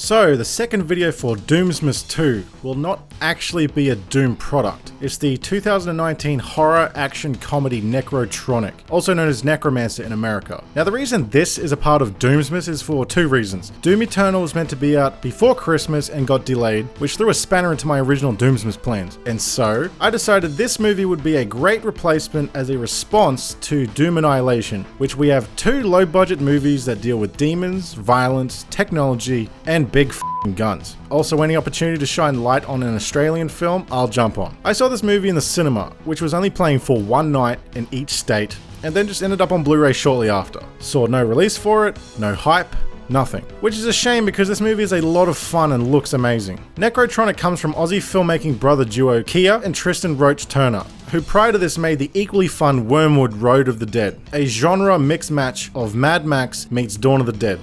So, the second video for Doomsmas 2 will not actually be a Doom product. It's the 2019 horror action comedy Nekrotronic, also known as Necromancer in America. Now, the reason this is a part of Doomsmas is for two reasons. Doom Eternal was meant to be out before Christmas and got delayed, which threw a spanner into my original Doomsmas plans. And so, I decided this movie would be a great replacement as a response to Doom Annihilation, which we have two low-budget movies that deal with demons, violence, technology, and big f***ing guns. Also, any opportunity to shine light on an Australian film, I'll jump on. I saw this movie in the cinema, which was only playing for one night in each state, and then just ended up on Blu-ray shortly after. Saw no release for it, no hype, nothing. Which is a shame because this movie is a lot of fun and looks amazing. Nekrotronic comes from Aussie filmmaking brother duo Kia and Tristan Roach Turner, who prior to this made the equally fun Wormwood Road of the Dead, a genre mix match of Mad Max meets Dawn of the Dead.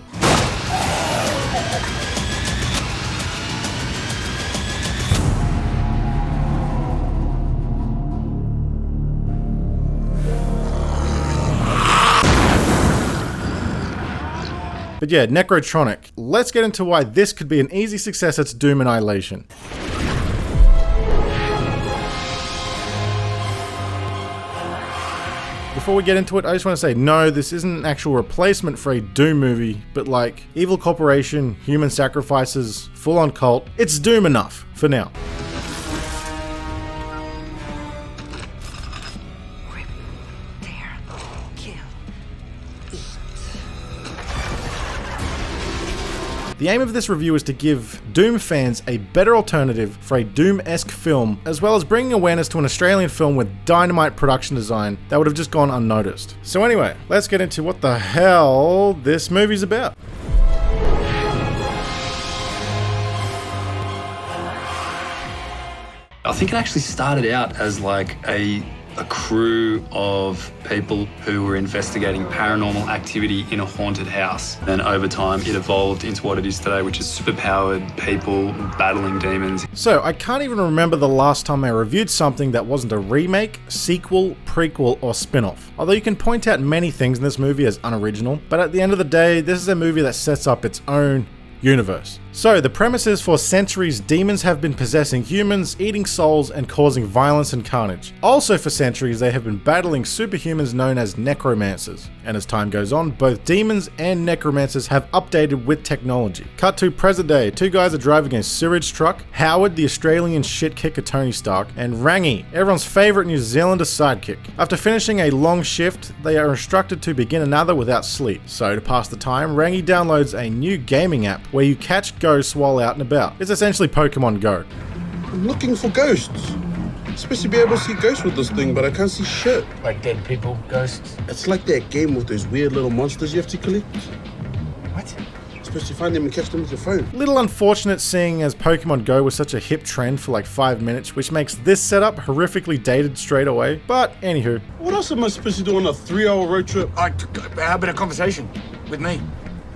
But yeah, Nekrotronic. Let's get into why this could be an easy successor to Doom Annihilation. Before we get into it, I just want to say, no, this isn't an actual replacement for a Doom movie, but like, evil corporation, human sacrifices, full-on cult, it's Doom enough, for now. The aim of this review is to give Doom fans a better alternative for a Doom-esque film, as well as bringing awareness to an Australian film with dynamite production design that would have just gone unnoticed. So anyway, let's get into what the hell this movie's about. I think it actually started out as like a crew of people who were investigating paranormal activity in a haunted house. And over time, it evolved into what it is today, which is superpowered people battling demons. So, I can't even remember the last time I reviewed something that wasn't a remake, sequel, prequel, or spin-off. Although you can point out many things in this movie as unoriginal, but at the end of the day, this is a movie that sets up its own universe. So, the premise is for centuries, demons have been possessing humans, eating souls, and causing violence and carnage. Also for centuries, they have been battling superhumans known as necromancers. And as time goes on, both demons and necromancers have updated with technology. Cut to present day, two guys are driving a sewage truck, Howard, the Australian shit kicker Tony Stark, and Rangi, everyone's favourite New Zealander sidekick. After finishing a long shift, they are instructed to begin another without sleep. So to pass the time, Rangi downloads a new gaming app where you catch ghosts while out and about. It's essentially Pokemon Go. I'm looking for ghosts. I'm supposed to be able to see ghosts with this thing, but I can't see shit. Like dead people, ghosts? It's like that game with those weird little monsters you have to collect. What? You're supposed to find them and catch them with your phone. Little unfortunate seeing as Pokemon Go was such a hip trend for like 5 minutes, which makes this setup horrifically dated straight away. But anywho. What else am I supposed to do on a 3-hour road trip? How about a conversation with me?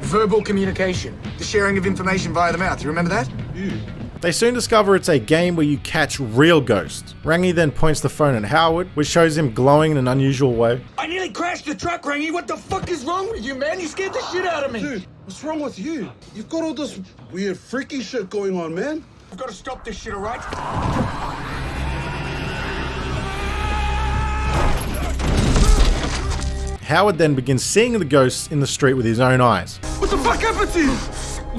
Verbal communication, the sharing of information via the mouth. You remember that? Yeah. They soon discover it's a game where you catch real ghosts. Rangi then points the phone at Howard, which shows him glowing in an unusual way. I nearly crashed the truck, Rangi. What the fuck is wrong with you, man? You scared the shit out of me. Dude, what's wrong with you? You've got all this weird freaky shit going on, man. I've got to stop this shit, all right? Howard then begins seeing the ghosts in the street with his own eyes. What the fuck happened to you?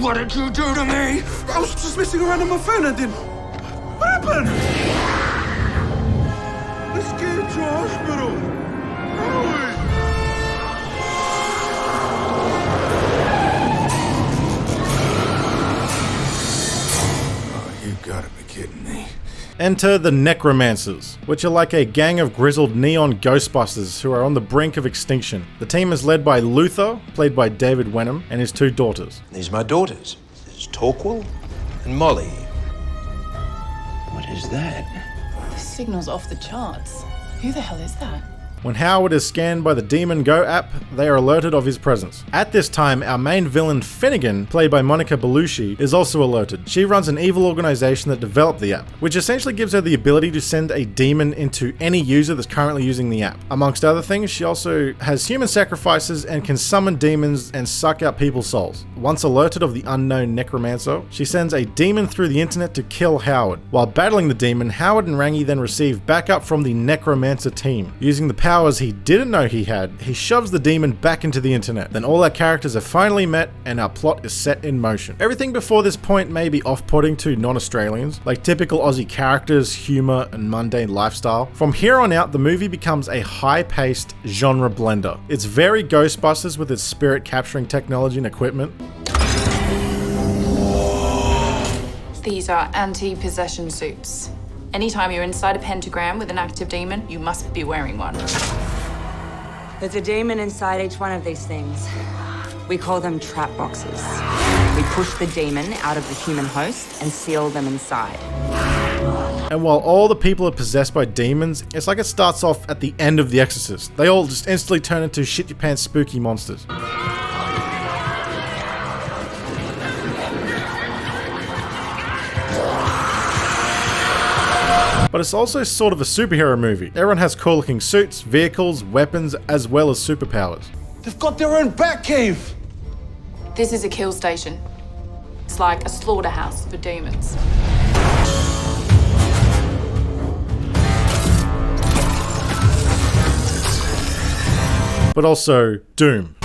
What did you do to me? I was just messing around on my phone and then... What happened? Let's get to hospital. Hurry. Oh, you gotta be kidding me. Enter the Necromancers, which are like a gang of grizzled neon ghostbusters who are on the brink of extinction. The team is led by Luther, played by David Wenham, and his two daughters. These are my daughters. This is Torquil and Molly. What is that? The signal's off the charts. Who the hell is that? When Howard is scanned by the Demon Go app, they are alerted of his presence. At this time, our main villain Finnegan, played by Monica Bellucci, is also alerted. She runs an evil organization that developed the app, which essentially gives her the ability to send a demon into any user that's currently using the app. Amongst other things, she also has human sacrifices and can summon demons and suck out people's souls. Once alerted of the unknown necromancer, she sends a demon through the internet to kill Howard. While battling the demon, Howard and Rangi then receive backup from the necromancer team. Using the powers he didn't know he had, he shoves the demon back into the internet. Then all our characters are finally met and our plot is set in motion. Everything before this point may be off-putting to non-Australians, like typical Aussie characters, humor, and mundane lifestyle. From here on out, the movie becomes a high-paced genre blender. It's very Ghostbusters with its spirit capturing technology and equipment. These are anti-possession suits. Anytime you're inside a pentagram with an active demon, you must be wearing one. There's a demon inside each one of these things. We call them trap boxes. We push the demon out of the human host and seal them inside. And while all the people are possessed by demons, it's like it starts off at the end of The Exorcist. They all just instantly turn into shit your pants spooky monsters. But it's also sort of a superhero movie. Everyone has cool looking suits, vehicles, weapons, as well as superpowers. They've got their own Batcave! This is a kill station. It's like a slaughterhouse for demons. But also Doom.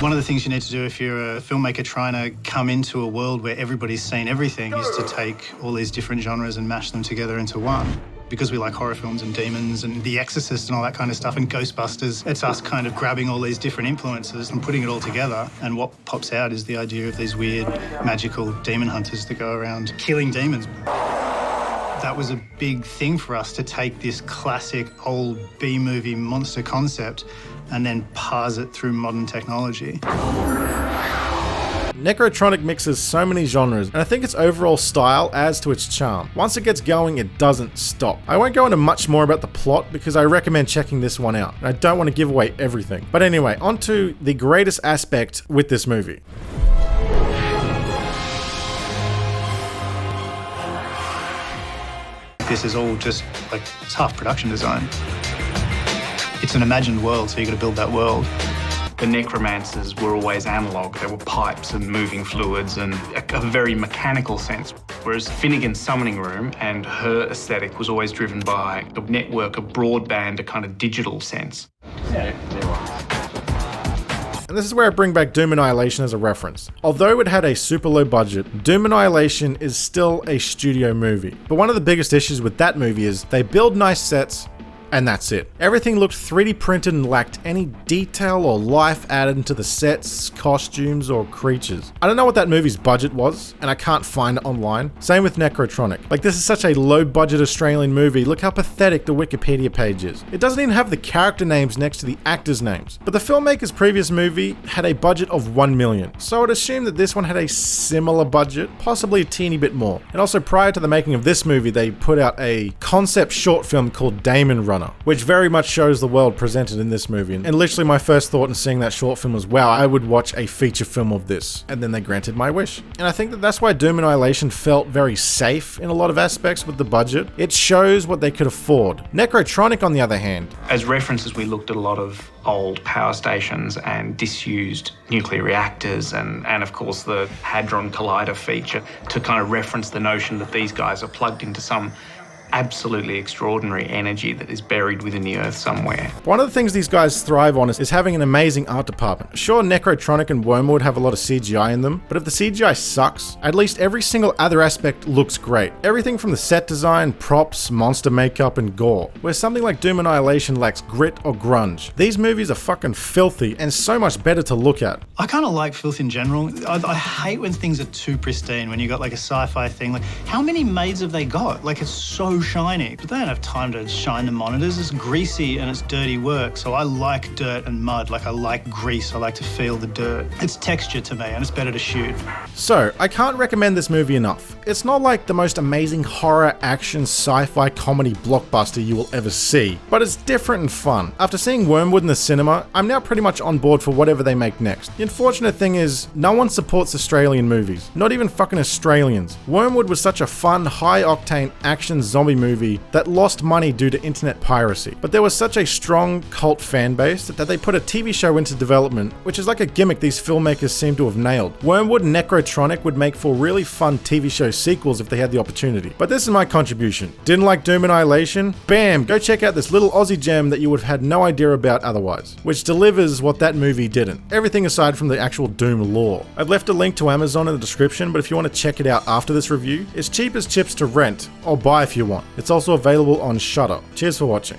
One of the things you need to do if you're a filmmaker trying to come into a world where everybody's seen everything is to take all these different genres and mash them together into one. Because we like horror films and demons and The Exorcist and all that kind of stuff and Ghostbusters, it's us kind of grabbing all these different influences and putting it all together. And what pops out is the idea of these weird, magical demon hunters that go around killing demons. That was a big thing for us to take this classic old B-movie monster concept and then parse it through modern technology. Nekrotronic mixes so many genres, and I think its overall style adds to its charm. Once it gets going, it doesn't stop. I won't go into much more about the plot because I recommend checking this one out, and I don't want to give away everything. But anyway, on to the greatest aspect with this movie. This is all just like, it's half production design. It's an imagined world, so you got to build that world. The necromancers were always analog. They were pipes and moving fluids and a very mechanical sense. Whereas Finnegan's summoning room and her aesthetic was always driven by a network, a broadband, a kind of digital sense. And this is where I bring back Doom Annihilation as a reference. Although it had a super low budget, Doom Annihilation is still a studio movie. But one of the biggest issues with that movie is they build nice sets, and that's it. Everything looked 3D printed and lacked any detail or life added into the sets, costumes, or creatures. I don't know what that movie's budget was, and I can't find it online. Same with Nekrotronic. Like, this is such a low budget Australian movie, look how pathetic the Wikipedia page is. It doesn't even have the character names next to the actors' names. But the filmmaker's previous movie had a budget of $1 million, so I'd assume that this one had a similar budget, possibly a teeny bit more. And also prior to the making of this movie, they put out a concept short film called Damon Runner, which very much shows the world presented in this movie. And literally my first thought in seeing that short film was, wow, I would watch a feature film of this. And then they granted my wish. And I think that that's why Doom Annihilation felt very safe in a lot of aspects with the budget. It shows what they could afford. Nekrotronic, on the other hand. As references, we looked at a lot of old power stations and disused nuclear reactors and of course the Hadron Collider feature to kind of reference the notion that these guys are plugged into some absolutely extraordinary energy that is buried within the earth somewhere. One of the things these guys thrive on is having an amazing art department. Sure, Nekrotronic and Wormwood have a lot of CGI in them, but if the CGI sucks, at least every single other aspect looks great. Everything from the set design, props, monster makeup, and gore. Where something like Doom Annihilation lacks grit or grunge. These movies are fucking filthy and so much better to look at. I kind of like filth in general. I hate when things are too pristine, when you got like a sci-fi thing. Like, how many maids have they got? Like, it's so shiny. But they don't have time to shine the monitors. It's greasy and it's dirty work. So I like dirt and mud. Like, I like grease. I like to feel the dirt. It's texture to me and it's better to shoot. So, I can't recommend this movie enough. It's not like the most amazing horror, action, sci-fi comedy blockbuster you will ever see, but it's different and fun. After seeing Wormwood in the cinema, I'm now pretty much on board for whatever they make next. The unfortunate thing is, no one supports Australian movies. Not even fucking Australians. Wormwood was such a fun, high-octane action zombie movie that lost money due to internet piracy. But there was such a strong cult fan base that they put a TV show into development, which is like a gimmick these filmmakers seem to have nailed. Wormwood and Nekrotronic would make for really fun TV show sequels if they had the opportunity. But this is my contribution. Didn't like Doom Annihilation? Bam! Go check out this little Aussie gem that you would have had no idea about otherwise, which delivers what that movie didn't. Everything aside from the actual Doom lore. I've left a link to Amazon in the description, but if you want to check it out after this review, it's cheap as chips to rent, or buy if you want. It's also available on Shudder. Cheers for watching.